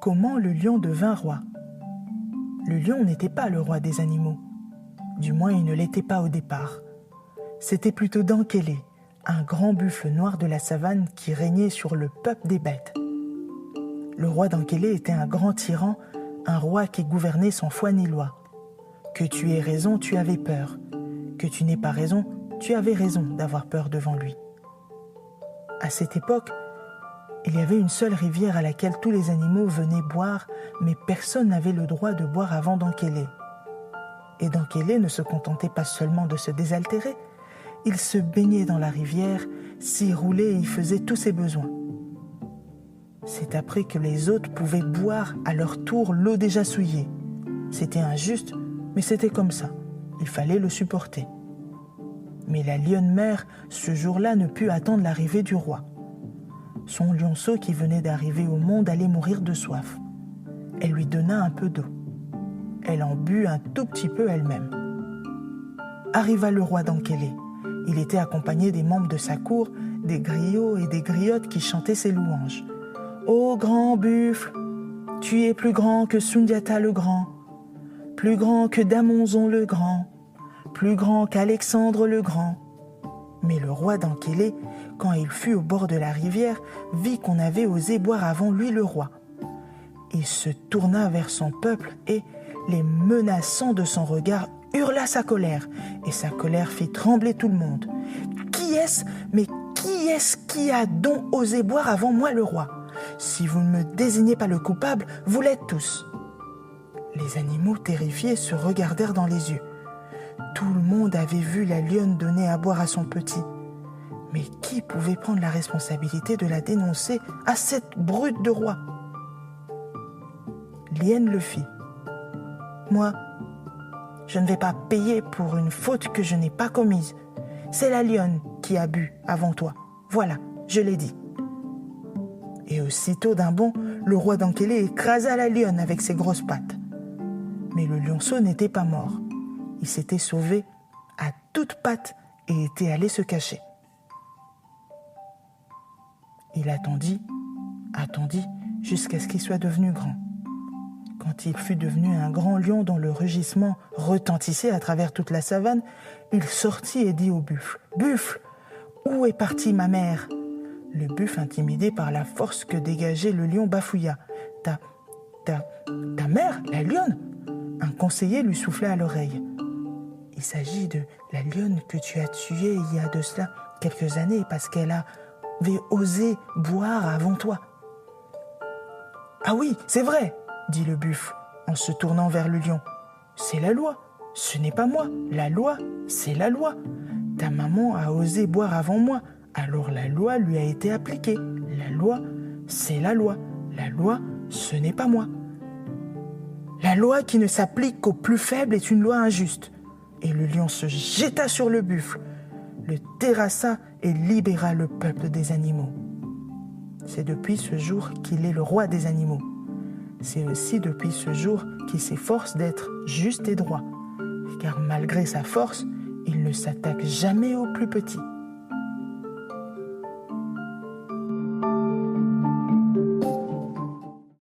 Comment le lion devint roi? Le lion n'était pas le roi des animaux. Du moins, il ne l'était pas au départ. C'était plutôt Dankélé, un grand buffle noir de la savane qui régnait sur le peuple des bêtes. Le roi Dankélé était un grand tyran, un roi qui gouvernait sans foi ni loi. Que tu aies raison, tu avais peur. Que tu n'aies pas raison, tu avais raison d'avoir peur devant lui. À cette époque, il y avait une seule rivière à laquelle tous les animaux venaient boire, mais personne n'avait le droit de boire avant Dankélé. Et Dankélé ne se contentait pas seulement de se désaltérer, il se baignait dans la rivière, s'y roulait et y faisait tous ses besoins. C'est après que les autres pouvaient boire à leur tour l'eau déjà souillée. C'était injuste, mais c'était comme ça. Il fallait le supporter. Mais la lionne mère, ce jour-là, ne put attendre l'arrivée du roi. Son lionceau qui venait d'arriver au monde allait mourir de soif. Elle lui donna un peu d'eau. Elle en but un tout petit peu elle-même. Arriva le roi Dankélé. Il était accompagné des membres de sa cour, des griots et des griottes qui chantaient ses louanges. « Ô grand buffle, tu es plus grand que Sundiata le grand, plus grand que Damonzon le grand, plus grand qu'Alexandre le grand. » Mais le roi Dankélé, quand il fut au bord de la rivière, vit qu'on avait osé boire avant lui le roi. Il se tourna vers son peuple et, les menaçant de son regard, hurla sa colère, et sa colère fit trembler tout le monde. « Qui est-ce, mais qui est-ce qui a donc osé boire avant moi le roi? Si vous ne me désignez pas le coupable, vous l'êtes tous. » Les animaux terrifiés se regardèrent dans les yeux. Tout le monde avait vu la lionne donner à boire à son petit. Mais qui pouvait prendre la responsabilité de la dénoncer à cette brute de roi? Lienne le fit. « Moi, je ne vais pas payer pour une faute que je n'ai pas commise. C'est la lionne qui a bu avant toi. Voilà, je l'ai dit. » Et aussitôt d'un bond, le roi Dankélé écrasa la lionne avec ses grosses pattes. Mais le lionceau n'était pas mort. Il s'était sauvé à toutes pattes et était allé se cacher. Il attendit jusqu'à ce qu'il soit devenu grand. Quand il fut devenu un grand lion dont le rugissement retentissait à travers toute la savane, il sortit et dit au buffle « Buffle, où est partie ma mère ?» Le buffle, intimidé par la force que dégageait le lion, bafouilla. « Ta mère, la lionne ?» Un conseiller lui souffla à l'oreille. « Il s'agit de la lionne que tu as tuée il y a de cela quelques années parce qu'elle avait osé boire avant toi. »« Ah oui, c'est vrai !» dit le buffle en se tournant vers le lion. « C'est la loi, ce n'est pas moi. La loi, c'est la loi. Ta maman a osé boire avant moi, alors la loi lui a été appliquée. La loi, c'est la loi. La loi, ce n'est pas moi. La loi qui ne s'applique qu'aux plus faibles est une loi injuste. » Et le lion se jeta sur le buffle, le terrassa et libéra le peuple des animaux. C'est depuis ce jour qu'il est le roi des animaux. C'est aussi depuis ce jour qu'il s'efforce d'être juste et droit, car malgré sa force, il ne s'attaque jamais aux plus petits.